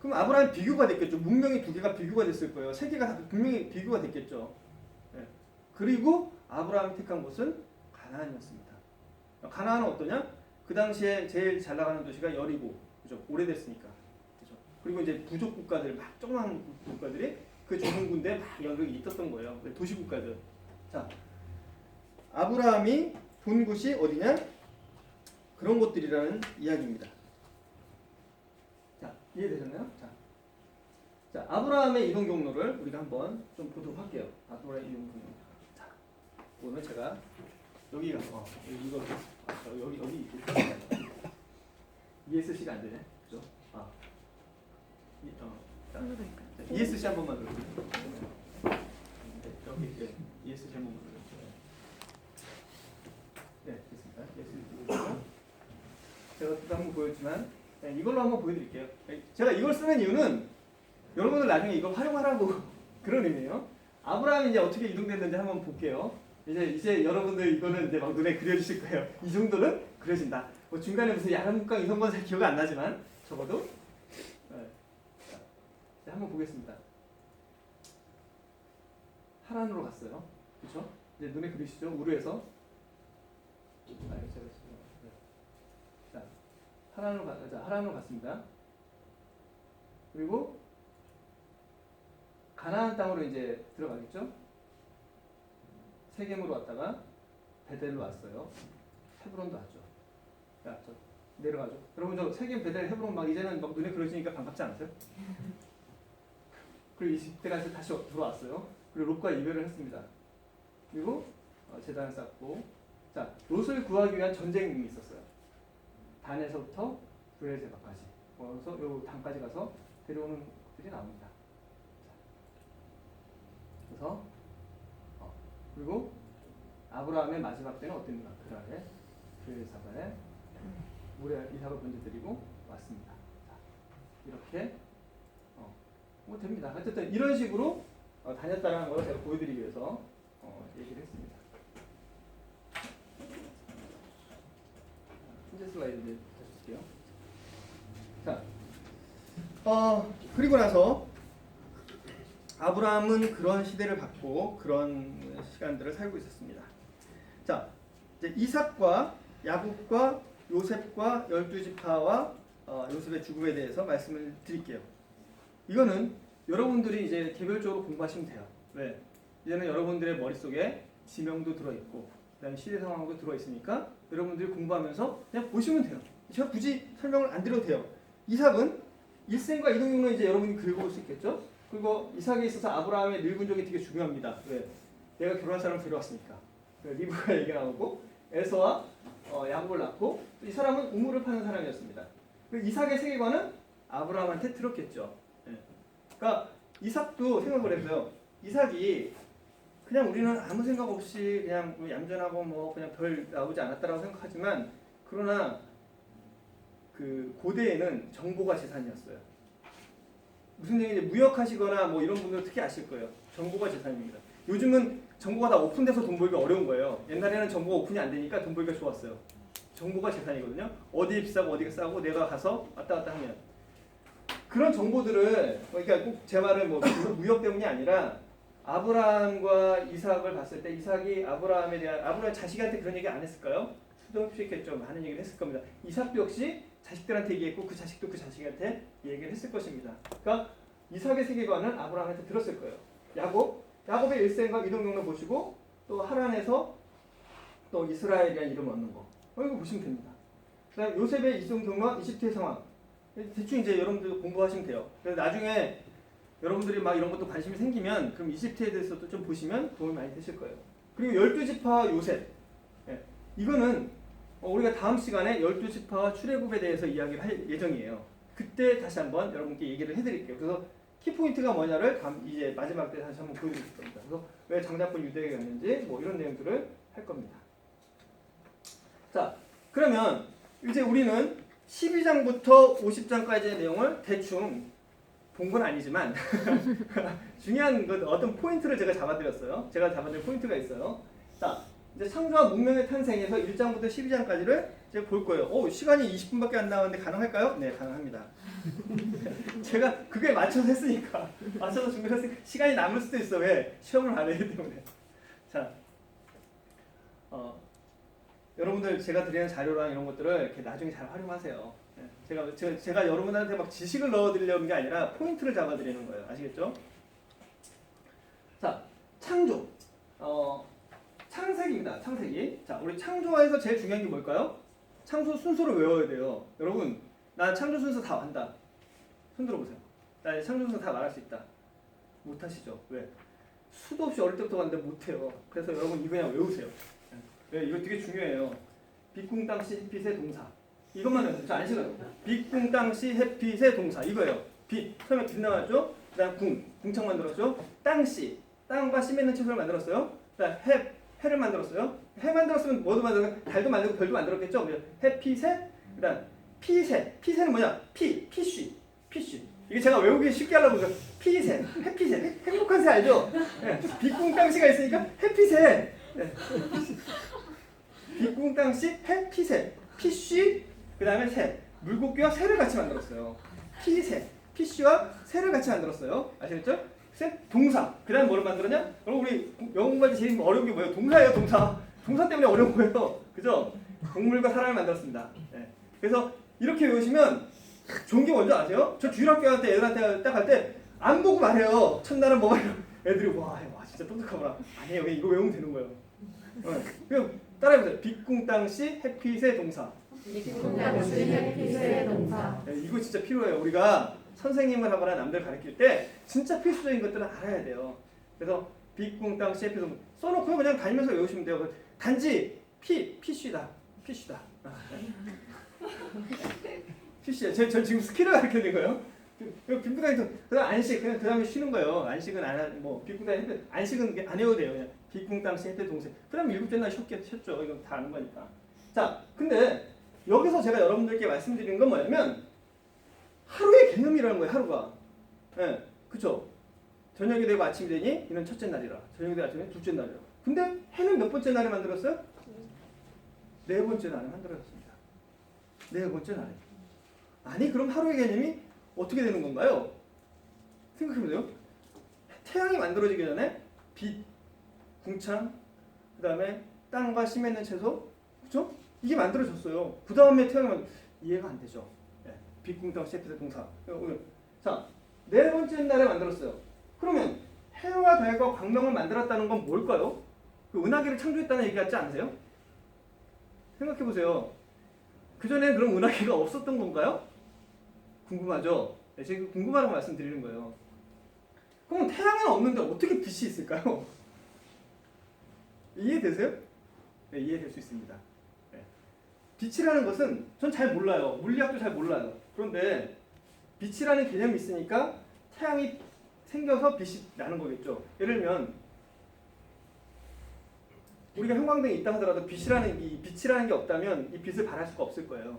그럼 아브라함이 비교가 됐겠죠. 문명이 두 개가 비교가 됐을 거예요. 세 개가 다 분명히 비교가 됐겠죠. 네. 그리고 아브라함이 택한 곳은 가나안이었습니다. 가나안은 어떠냐? 그 당시에 제일 잘 나가는 도시가 여리고, 그죠? 오래됐으니까, 그죠? 그리고 이제 부족 국가들, 막 조그만 국가들이 그 좁은 군대에 막 여기 있었던 거예요. 도시 국가들. 자, 아브라함이 본 곳이 어디냐? 그런 곳들이라는 이야기입니다. 자, 이해되셨나요? 자, 아브라함의 이동 경로를 우리가 한번 좀 보도록 할게요. 아브라함의 이동 경로. 자, 오늘 제가 여기가 이거 여기 ESC가 안 되네, 그죠? 자, ESC 한 번만 눌러주세요. 네, 여기 ESC 한 번만 눌러주세요. 네, 됐습니다. ESC 누르시고 제가 또 한번 보였지만 네, 이걸로 한번 보여드릴게요. 제가 이걸 쓰는 이유는 여러분들 나중에 이거 활용하라고 그런 의미예요. 아브라함이 이제 어떻게 이동됐는지 한번 볼게요. 이제 여러분들 이거는 이제 막 눈에 그려주실 거예요. 이 정도는 그려진다. 뭐 중간에 무슨 야간국강 이런 건 잘 기억 안 나지만 적어도 네. 자, 한번 보겠습니다. 하란으로 갔어요. 그렇죠? 이제 눈에 그리시죠? 우르에서. 자, 하란으로 갔습니다. 그리고 가나안 땅으로 이제 들어가겠죠? 세겜으로 왔다가 베델로 왔어요. 헤브론도 왔죠. 자, 저 내려가죠. 여러분 저 세겜, 베델, 헤브론 막 이제는 막 눈에 그려지니까 반갑지 않으세요? 그리고 이집트까지 다시 들어왔어요. 그리고 롯과 이별을 했습니다. 그리고 제단을 쌓고, 자 롯을 구하기 위한 전쟁이 있었어요. 단에서부터 브엘세바까지. 그래서 요 단까지 가서 데려오는 것들이 나옵니다. 그래서 그리고 아브라함의 마지막 때는 어땠는가? 그날에 브엘사바에 물에 이삭을 먼저 드리고 왔습니다. 자, 이렇게 뭐 됩니다. 어쨌든 이런 식으로 다녔다라는 걸 제가 보여드리기 위해서 얘기를 했습니다. 현재 슬라이드 이제 다시 볼게요. 자, 그리고 나서 아브라함은 그런 시대를 받고 그런 시간들을 살고 있었습니다. 자, 이제 이삭과 야곱과 요셉과 12지파와 요셉의 죽음에 대해서 말씀을 드릴게요. 이거는 여러분들이 이제 개별적으로 공부하시면 돼요. 왜? 이제는 여러분들의 머릿속에 지명도 들어있고 그다음에 시대 상황도 들어있으니까 여러분들이 공부하면서 그냥 보시면 돼요. 제가 굳이 설명을 안 드려도 돼요. 이삭은 일생과 이동경로 이제 여러분이 긁어볼 수 있겠죠? 그리고 이삭에 있어서 아브라함의 늙은 적이 되게 중요합니다. 왜? 내가 결혼한 사람을 데려왔으니까. 리브가 얘기 나오고 에서와 야곱을 낳고 이 사람은 우물을 파는 사람이었습니다. 이삭의 세계관은 아브라함한테 들었겠죠. 네. 그러니까 이삭도 생각을 했어요. 이삭이 그냥 우리는 아무 생각 없이 그냥 얌전하고 뭐 그냥 별 나오지 않았다라고 생각하지만 그러나 그 고대에는 정보가 재산이었어요. 무슨 얘기인지 무역하시거나 뭐 이런 분들 특히 아실 거예요. 정보가 재산입니다. 요즘은 정보가 다 오픈돼서 돈 벌기가 어려운 거예요. 옛날에는 정보가 오픈이 안 되니까 돈 벌기가 좋았어요. 정보가 재산이거든요. 어디 비싸고 어디가 싸고 내가 가서 왔다 갔다 하면 그런 정보들을 그러니까 꼭 제 말은 뭐 무역 때문이 아니라 아브라함과 이삭을 봤을 때 이삭이 아브라함에 대한 아브라함 자식한테 그런 얘기 안 했을까요? 수도 없이 했겠죠. 많은 얘기를 했을 겁니다. 이삭도 역시 자식들한테 얘기했고 그 자식도 그 자식한테 얘기를 했을 것입니다. 그러니까 이삭의 세계관은 아브라함한테 들었을 거예요. 야곱의 일생과 이동경로 보시고 또 하란에서 또 이스라엘에 대한 이름 얻는 거 이거 보시면 됩니다. 그다음 요셉의 이동경로 이집트의 상황 대충 이제 여러분들 공부하시면 돼요. 그래서 나중에 여러분들이 막 이런 것도 관심이 생기면 그럼 이집트에 대해서도 좀 보시면 도움이 많이 되실 거예요. 그리고 12지파 요셉 이거는 우리가 다음 시간에 12지파와 출애굽에 대해서 이야기를 할 예정이에요. 그때 다시 한번 여러분께 얘기를 해드릴게요. 그래서 키포인트가 뭐냐를 이제 마지막 때 다시 한번 보여드릴 겁니다. 그래서 왜 장자권 유대에 갔는지 뭐 이런 내용들을 할 겁니다. 자, 그러면 이제 우리는 12장부터 50장까지의 내용을 대충 본 건 아니지만 중요한 어떤 포인트를 제가 잡아드렸어요. 제가 잡아드린 포인트가 있어요. 자, 이제 창조와 문명의 탄생에서 1장부터 12장까지를 이제 볼 거예요. 시간이 20분밖에 안 나왔는데 가능할까요? 네, 가능합니다. 제가 그게 맞춰서 했으니까 맞춰서 준비를 했으니까 시간이 남을 수도 있어. 왜? 시험을 안 하기 때문에. 자, 여러분들 제가 드리는 자료랑 이런 것들을 이렇게 나중에 잘 활용하세요. 제가 여러분한테 막 지식을 넣어드리려는 게 아니라 포인트를 잡아드리는 거예요. 아시겠죠? 자, 창조. 창세기입니다. 창세기. 자, 우리 창조에서 제일 중요한 게 뭘까요? 창조 순서를 외워야 돼요. 여러분, 난 창조 순서 다 안다. 손 들어보세요. 나 창조 순서 다 말할 수 있다. 못하시죠? 왜? 수도 없이 어릴 때부터 봤는데 못해요. 그래서 여러분 이거 그냥 외우세요. 네, 이거 되게 중요해요. 빛궁 땅시 햇빛의 동사. 이것만 해도 안 싫어요. 빛궁 땅시 햇빛의 동사 이거예요. 빛, 처음에 빛 나왔죠. 그다음 궁창 만들었죠. 땅씨, 땅과 씨 맺는 채소를 만들었어요. 그다음 해를 만들었어요. 해 만들었으면 뭐도 만들었어요? 달도 만들고 별도 만들었겠죠. 해피새, 그다음 피새는 뭐냐? 피쉬. 이게 제가 외우기 쉽게 하려고 그래서 피새, 해피새, 행복한 새 알죠? 네. 빛궁땅씨가 있으니까 해피새. 네. 빛궁땅씨, 해피새, 피쉬, 그다음에 새. 물고기와 새를 같이 만들었어요. 피쉬와 새를 같이 만들었어요. 아시겠죠? 동사. 그다음 뭐를 만들었냐? 그럼 우리 영어 공부할 때 제일 어려운 게 뭐예요? 동사예요, 동사. 동사 때문에 어려운 거예요. 그죠? 동물과 사람을 만들었습니다. 네. 그래서 이렇게 외우시면 좋은 게 뭔지 아세요? 저 주일학교 때 애들한테 딱 할 때 안 보고 말해요. 첫날은 뭐가 애들이 와 진짜 똑똑하구나. 아니에요. 이거 외우면 되는 거예요. 그럼 따라해보세요. 빛궁땅씨 해피새 동사. 빛궁땅씨 해피새 동사. 네, 이거 진짜 필요해요. 우리가 선생님을 하거나 남들 가르칠 때 진짜 필수적인 것들은 알아야 돼요. 그래서 빛궁땅씨 해피새 동사 써놓고 그냥 다니면서 외우시면 돼요. 단지 피쉬다. 피쉬야. 저 지금 스킬을 가르치는 거예요. 빗구다니서 그다음 안식 그냥 그다음에 쉬는 거예요. 안식은 안식은 안 해도 돼요. 그냥 빛궁땅씨 해태 동생. 그다음 일곱째 날 쉬었죠. 이건 다 아는 거니까. 자, 근데 여기서 제가 여러분들께 말씀드리는 건 뭐냐면 하루의 개념이라는 거예요. 하루가. 예, 그렇죠. 저녁이 되고 아침이 되니 이는 첫째 날이라. 저녁이 되고 아침이 둘째 날이라. 근데 해는 몇 번째 날에 만들었어요? 네 번째 날에 만들어졌습니다. 네 번째 날에. 아니 그럼 하루의 개념이 어떻게 되는 건가요? 생각해보세요. 태양이 만들어지기 전에 빛, 궁창, 그 다음에 땅과 씨 맺는 채소, 그렇죠? 이게 만들어졌어요. 그 다음에 태양이 이해가 안 되죠. 네. 빛, 궁, 땅, 씨, 맺는 동사. 자, 네 번째 날에 만들었어요. 그러면 해와 달과 광명을 만들었다는 건 뭘까요? 그 은하계를 창조했다는 얘기 같지 않으세요? 생각해보세요. 그전에는 그럼 은하계가 없었던 건가요? 궁금하죠? 네, 제가 궁금하다고 말씀드리는 거예요. 그럼 태양은 없는데 어떻게 빛이 있을까요? 이해되세요? 네, 이해될 수 있습니다. 네. 빛이라는 것은 전 잘 몰라요. 물리학도 잘 몰라요. 그런데 빛이라는 개념이 있으니까 태양이 생겨서 빛이 나는 거겠죠. 예를 들면 우리가 형광등이 있다 하더라도 빛이라는 게 없다면 이 빛을 발할 수가 없을 거예요.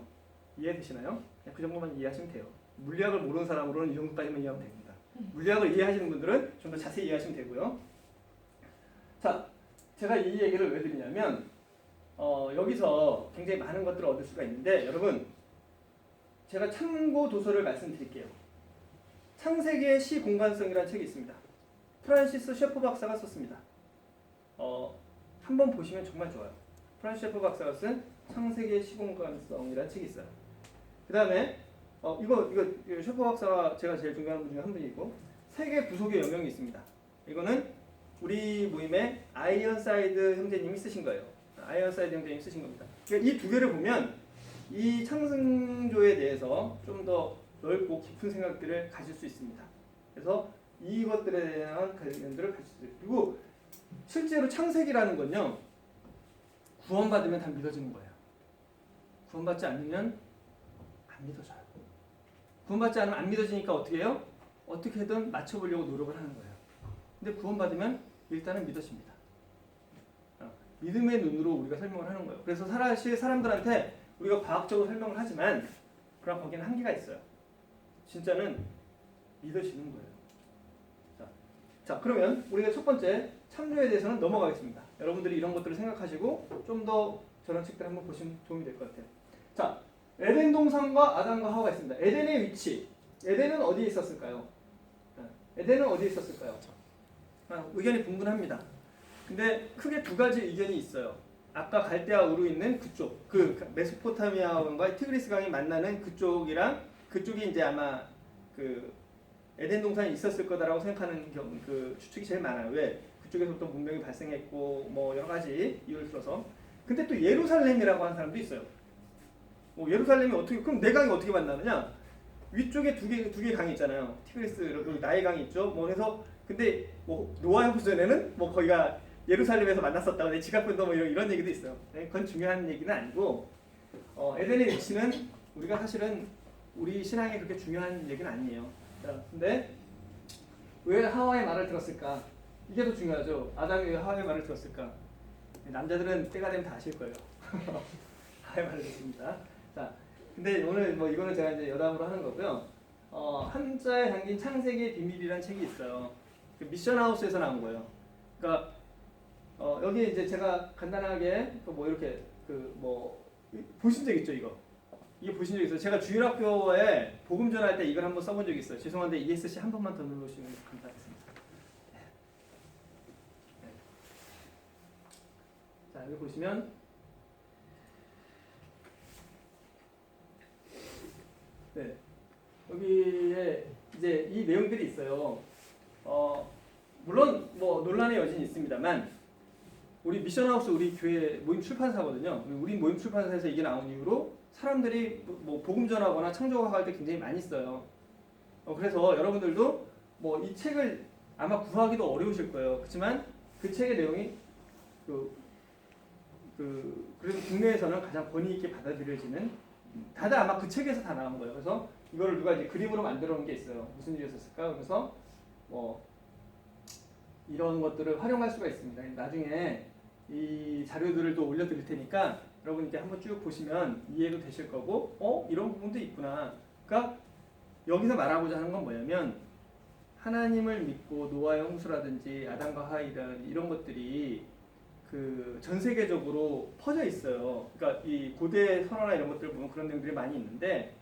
이해되시나요? 그냥 그 정도만 이해하시면 돼요. 물리학을 모르는 사람으로는 이 정도까지만 이해하면 됩니다. 물리학을 이해하시는 분들은 좀 더 자세히 이해하시면 되고요. 자, 제가 이 얘기를 왜 드리냐면 여기서 굉장히 많은 것들을 얻을 수가 있는데 여러분 제가 참고 도서를 말씀드릴게요. 창세기의 시공간성이라는 책이 있습니다. 프란시스 셰퍼 박사가 썼습니다. 한번 보시면 정말 좋아요. 프란시스 셰퍼 박사가 쓴 창세기의 시공간성이라는 책이 있어요. 그 다음에 이거 셰퍼 박사가 제가 제일 존경하는 분 중에 한 분이고 세계 구속의 여명이 있습니다. 이거는 우리 모임의 아이언사이드 형제님이 쓰신 거예요. 아이언사이드 형제님이 쓰신 겁니다. 그러니까 이 두 개를 보면 이 창승조에 대해서 좀 더 넓고 깊은 생각들을 가질 수 있습니다. 그래서 이것들에 대한 관련들을 가질 수 있어요. 그리고 실제로 창세기라는 건요. 구원받으면 다 믿어지는 거예요. 구원받지 않으면 안 믿어져요. 구원받지 않으면 안 믿어지니까 어떻게 해요? 어떻게든 맞춰보려고 노력을 하는 거예요. 근데 구원받으면 일단은 믿어집니다. 믿음의 눈으로 우리가 설명을 하는 거예요. 그래서 사실 사람들한테 우리가 과학적으로 설명을 하지만 그럼 거기는 한계가 있어요. 진짜는 믿어지는 거예요. 자, 그러면 우리가 첫 번째 창조에 대해서는 넘어가겠습니다. 여러분들이 이런 것들을 생각하시고 좀 더 저런 책들 한번 보시면 도움이 될 것 같아요. 자, 에덴 동산과 아담과 하와가 있습니다. 에덴의 위치. 에덴은 어디에 있었을까요? 에덴은 어디에 있었을까요? 의견이 분분합니다. 근데 크게 두 가지 의견이 있어요. 아까 갈대아 우르 있는 그쪽, 그 메소포타미아와 티그리스 강이 만나는 그쪽이 이제 아마 그 에덴 동산이 있었을 거다라고 생각하는 그 추측이 제일 많아요. 왜? 그쪽에서부터 문명이 발생했고 뭐 여러 가지 이유를 들어서. 근데 또 예루살렘이라고 하는 사람도 있어요. 예루살렘이 어떻게 그럼 네 강이 어떻게 만나느냐? 위쪽에 두 개 강이 있잖아요. 티그리스 그리고 나일 강이 있죠. 뭐 그래서 근데 뭐 노아의 후손에는 뭐 거기가 예루살렘에서 만났었다고 내 지각분도 뭐 이런 얘기도 있어요. 그건 중요한 얘기는 아니고 에덴의 위치는 우리가 사실은 우리 신앙에 그렇게 중요한 얘기는 아니에요. 자, 근데 왜 하와의 말을 들었을까? 이게 더 중요하죠. 아담이 왜 하와의 말을 들었을까? 남자들은 때가 되면 다 아실 거예요. 하와의 말을 듣습니다. 자, 근데 오늘 뭐 이거는 제가 이제 여담으로 하는 거고요. 한자에 담긴 창세기의 비밀이라는 책이 있어요. 그 미션하우스에서 나온 거예요. 그러니까 여기 이제 제가 간단하게 뭐 이렇게 그 뭐 보신 적 있죠 이거? 이게 보신 적 있어요? 제가 주일학교에 복음 전할 때 이걸 한번 써본 적이 있어요. 죄송한데 ESC 한 번만 더 눌러주시면 감사하겠습니다. 네. 자 여기 보시면 네 여기에 이제 이 내용들이 있어요. 물론 뭐 논란의 여지는 있습니다만 우리 미션하우스 우리 교회 모임 출판사거든요. 우리 모임 출판사에서 이게 나온 이후로 사람들이 뭐 복음 전하거나 창조학할 때 굉장히 많이 써요. 그래서 여러분들도 뭐 이 책을 아마 구하기도 어려우실 거예요. 그렇지만 그 책의 내용이 그래도 국내에서는 가장 권위 있게 받아들여지는 다들 아마 그 책에서 다 나온 거예요. 그래서 이거를 누가 이제 그림으로 만들어 놓은 게 있어요. 무슨 일이었을까? 그래서 뭐 이런 것들을 활용할 수가 있습니다. 나중에 이 자료들을 또 올려드릴 테니까 여러분께 한번 쭉 보시면 이해도 되실 거고 이런 부분도 있구나. 그러니까 여기서 말하고자 하는 건 뭐냐면 하나님을 믿고 노아의 홍수라든지 아담과 하와라든지 이런 것들이 그 전 세계적으로 퍼져 있어요. 그러니까 이 고대 선화나 이런 것들을 보면 그런 내용들이 많이 있는데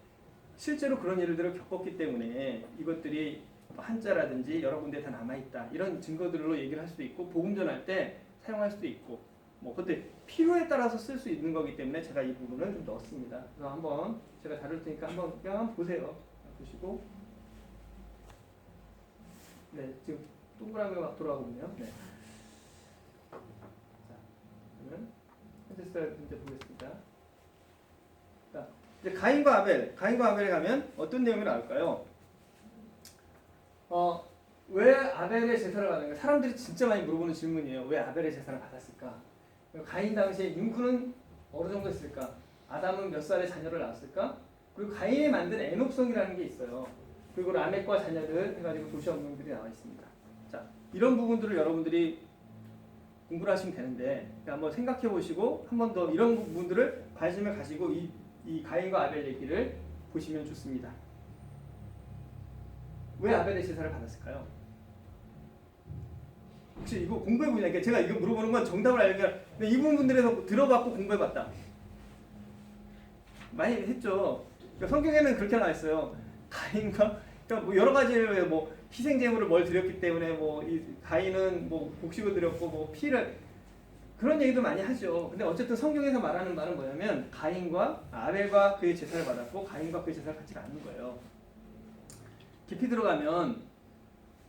실제로 그런 일들을 겪었기 때문에 이것들이 한자라든지 여러 군데 다 남아있다 이런 증거들로 얘기를 할 수도 있고 복음 전할 때 사용할 수도 있고 뭐 근데 필요에 따라서 쓸 수 있는 거기 때문에 제가 이 부분을 좀 넣었습니다. 그래서 한번 제가 다룰 테니까 한번 보세요. 보시고 네 지금 동그라미가 막 돌아가거든요. 네. 자 그러면 현재 문제 보겠습니다. 자 이제 가인과 아벨에 가면 어떤 내용이 나올까요? 왜 아벨의 제사를 받는가? 사람들이 진짜 많이 물어보는 질문이에요. 왜 아벨의 제사를 받았을까? 가인 당시에 인구는 어느 정도 있을까? 아담은 몇 살에 자녀를 낳았을까? 그리고 가인이 만든 에녹성이라는 게 있어요. 그리고 라멕과 자녀들 해가지고 도시 언명들이 나와 있습니다. 자, 이런 부분들을 여러분들이 공부를 하시면 되는데 한번 생각해 보시고 한 번 더 이런 부분들을 관심을 가지고 이 가인과 아벨 얘기를 보시면 좋습니다. 왜 아벨의 제사를 받았을까요? 혹시 이거 공부해보냐? 제가 이거 물어보는 건 정답을 알려니까 이 부분들에서 들어봤고 공부해봤다. 많이 했죠. 그러니까 성경에는 그렇게 나와 있어요. 가인과 그러니까 뭐 여러 가지 뭐 희생 제물을 뭘 드렸기 때문에 뭐 이 가인은 뭐 곡식을 드렸고 뭐 피를 그런 얘기도 많이 하죠. 근데 어쨌든 성경에서 말하는 말은 뭐냐면 가인과 아벨과 그의 제사를 받았고 가인과 그의 제사를 받지 않는 거예요. 깊이 들어가면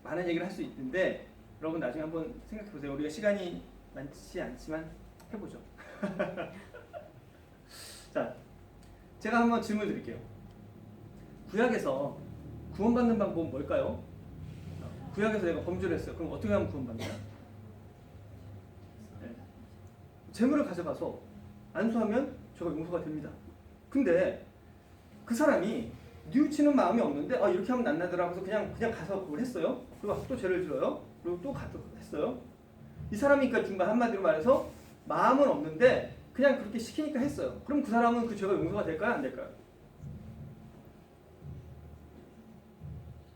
많은 얘기를 할 수 있는데 여러분 나중에 한번 생각해 보세요. 우리가 시간이 많지 않지만 해보죠. 자, 제가 한번 질문 드릴게요. 구약에서 구원받는 방법은 뭘까요? 구약에서 내가 범죄를 했어요. 그럼 어떻게 하면 구원받나요? 네. 재물을 가져가서 안수하면 저가 용서가 됩니다. 근데 그 사람이 뉘우치는 마음이 없는데 이렇게 하면 낫나더라 해서 그냥 가서 그걸 했어요. 그리고 또 죄를 지어요. 그리고 또 가서 했어요. 이 사람이 그러니까 중간 한마디로 말해서 마음은 없는데 그냥 그렇게 시키니까 했어요. 그럼 그 사람은 그 죄가 용서가 될까요? 안 될까요?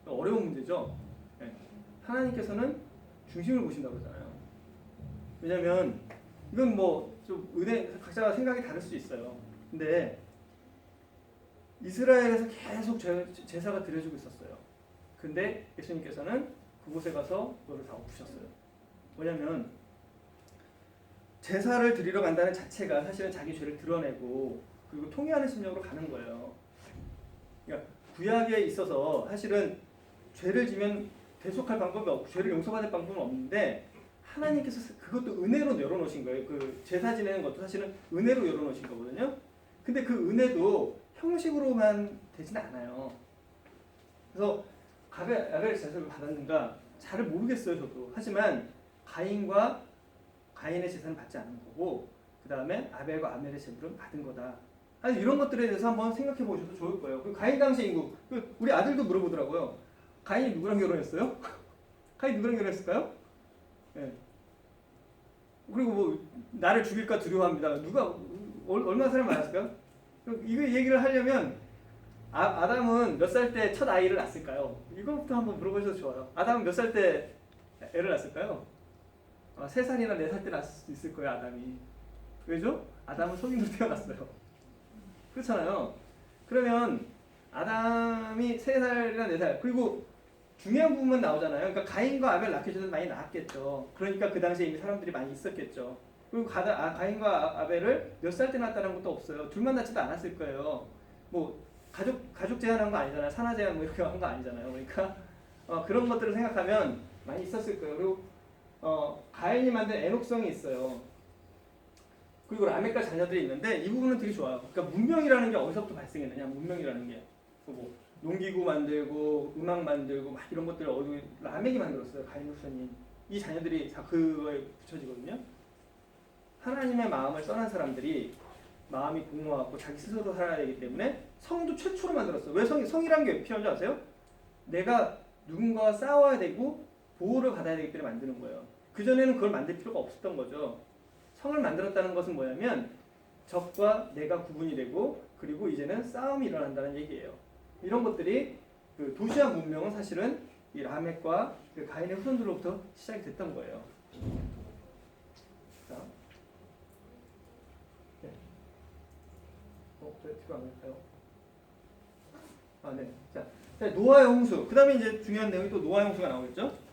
어려운 문제죠. 네. 하나님께서는 중심을 보신다고 그러잖아요. 왜냐면 이건 뭐 좀 각자가 생각이 다를 수 있어요. 근데 이스라엘에서 계속 제사가 드려지고 있었어요. 근데 예수님께서는 그곳에 가서 그거를 다 엎으셨어요. 뭐냐면 제사를 드리러 간다는 자체가 사실은 자기 죄를 드러내고 그리고 통회하는 심령으로 가는 거예요. 그러니까 구약에 있어서 사실은 죄를 지면 대속할 방법이 없고 죄를 용서받을 방법은 없는데 하나님께서 그것도 은혜로 열어놓으신 거예요. 그 제사 지내는 것도 사실은 은혜로 열어놓으신 거거든요. 근데 그 은혜도 형식으로만 되지는 않아요. 그래서 아벨의 제사를 받았는가 잘 모르겠어요 저도. 하지만 가인의 제사는 받지 않은 거고 그 다음에 아벨과 아멜의 제물은 받은 거다. 아니 이런 것들에 대해서 한번 생각해 보셔도 좋을 거예요. 그 가인 당시 인구 우리 아들도 물어보더라고요. 가인이 누구랑 결혼했어요? 가인이 누구랑 결혼했을까요? 예. 그리고 뭐 나를 죽일까 두려워합니다. 누가 얼마나 사람 많았을까요? 이거 얘기를 하려면 아담은 몇 살 때 첫 아이를 낳았을까요? 이거부터 한번 물어보셔도 좋아요. 아담은 몇 살 때 애를 낳았을까요? 3살이나 4살 때 낳을 수 있을 거예요, 아담이. 왜죠? 아담은 성인으로 태어났어요. 그렇잖아요. 그러면 아담이 3살이나 4살, 그리고 중요한 부분만 나오잖아요. 그러니까 가인과 아벨 낳기 전에 많이 낳았겠죠. 그러니까 그 당시에 이미 사람들이 많이 있었겠죠. 그리고 가인과 아벨을 몇 살 때 낳았다는 것도 없어요. 둘만 낳지도 않았을 거예요. 뭐 가족 제한한 거 아니잖아요. 산하 제한 뭐 이렇게 한 거 아니잖아요. 그러니까 그런 것들을 생각하면 많이 있었을 거예요. 그리고 가인이 만든 애녹성이 있어요. 그리고 라멕과 자녀들이 있는데 이 부분은 되게 좋아요. 그러니까 문명이라는 게 어디서부터 발생했느냐? 문명이라는 게 뭐 농기구 만들고 음악 만들고 막 이런 것들을 라멕이 만들었어요. 가인 후손인 이 자녀들이 다 그거에 붙여지거든요. 하나님의 마음을 떠난 사람들이 마음이 공허하고 자기 스스로 살아야 되기 때문에 성도 최초로 만들었어요. 왜 성이라는 게 왜 필요한 줄 아세요? 내가 누군가와 싸워야 되고 보호를 받아야 되기 때문에 만드는 거예요. 그전에는 그걸 만들 필요가 없었던 거죠. 성을 만들었다는 것은 뭐냐면 적과 내가 구분이 되고 그리고 이제는 싸움이 일어난다는 얘기예요. 이런 것들이 그 도시와 문명은 사실은 이 라멕과 그 가인의 후손들로부터 시작이 됐던 거예요. 자, 네. 뒤로 안 갈까요? 네. 자, 노아의 홍수. 그 다음에 이제 중요한 내용이 또 노아의 홍수가 나오겠죠?